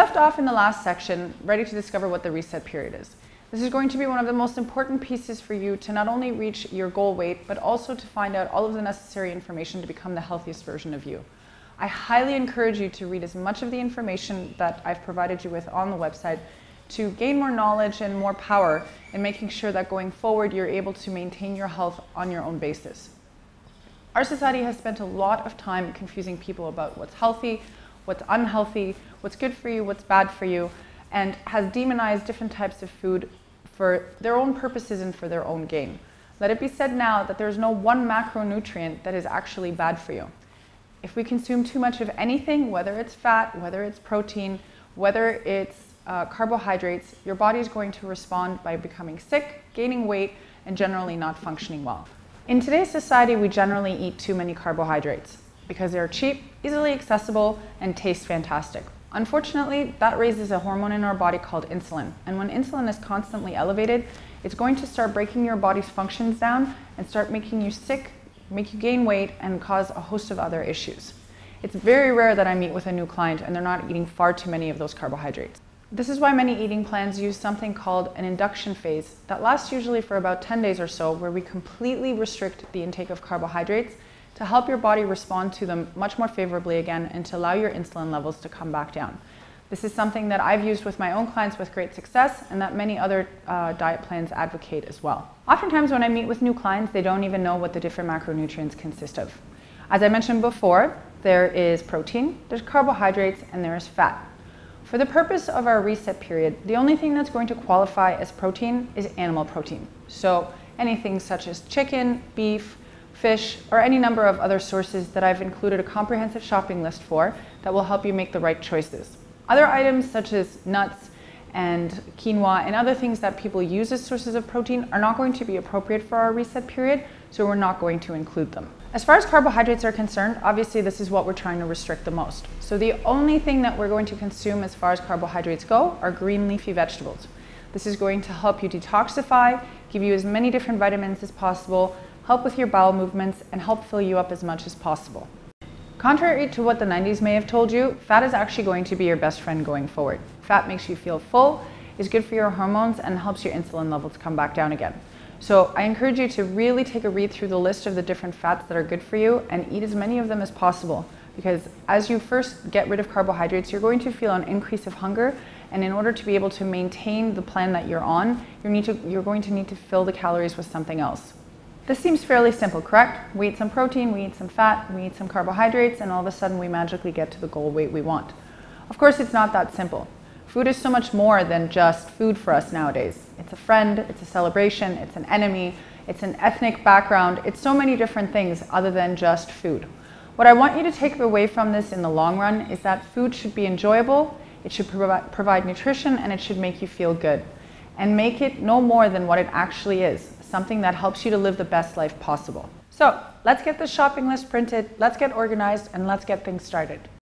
left off in the last section, ready to discover what the reset period is. This is going to be one of the most important pieces for you to not only reach your goal weight, but also to find out all of the necessary information to become the healthiest version of you. I highly encourage you to read as much of the information that I've provided you with on the website to gain more knowledge and more power in making sure that going forward you're able to maintain your health on your own basis. Our society has spent a lot of time confusing people about what's healthy, what's unhealthy, what's good for you, what's bad for you, and has demonized different types of food for their own purposes and for their own gain. Let it be said now that there's no one macronutrient that is actually bad for you. If we consume too much of anything, whether it's fat, whether it's protein, whether it's carbohydrates, your body is going to respond by becoming sick, gaining weight, and generally not functioning well. In today's society, we generally eat too many carbohydrates because they're cheap, easily accessible, and taste fantastic. Unfortunately, that raises a hormone in our body called insulin. And when insulin is constantly elevated, it's going to start breaking your body's functions down and start making you sick, make you gain weight, and cause a host of other issues. It's very rare that I meet with a new client and they're not eating far too many of those carbohydrates. This is why many eating plans use something called an induction phase that lasts usually for about 10 days or so, where we completely restrict the intake of carbohydrates to help your body respond to them much more favorably again and to allow your insulin levels to come back down. This is something that I've used with my own clients with great success and that many other diet plans advocate as well. Oftentimes when I meet with new clients, they don't even know what the different macronutrients consist of. As I mentioned before, there is protein, there's carbohydrates, and there is fat. For the purpose of our reset period, the only thing that's going to qualify as protein is animal protein. So anything such as chicken, beef, fish, or any number of other sources that I've included a comprehensive shopping list for that will help you make the right choices. Other items such as nuts and quinoa and other things that people use as sources of protein are not going to be appropriate for our reset period, so we're not going to include them. As far as carbohydrates are concerned, obviously this is what we're trying to restrict the most. So the only thing that we're going to consume as far as carbohydrates go are green leafy vegetables. This is going to help you detoxify, give you as many different vitamins as possible, help with your bowel movements, and help fill you up as much as possible. Contrary to what the 90s may have told you, fat is actually going to be your best friend going forward. Fat makes you feel full, is good for your hormones, and helps your insulin levels come back down again. So I encourage you to really take a read through the list of the different fats that are good for you and eat as many of them as possible, because as you first get rid of carbohydrates, you're going to feel an increase of hunger, and in order to be able to maintain the plan that you're on, you're going to need to fill the calories with something else. This seems fairly simple, correct? We eat some protein, we eat some fat, we eat some carbohydrates, and all of a sudden we magically get to the goal weight we want. Of course, it's not that simple. Food is so much more than just food for us nowadays. It's a friend, it's a celebration, it's an enemy, it's an ethnic background, it's so many different things other than just food. What I want you to take away from this in the long run is that food should be enjoyable, it should provide nutrition, and it should make you feel good. And make it no more than what it actually is, something that helps you to live the best life possible. So let's get this shopping list printed, let's get organized, and let's get things started.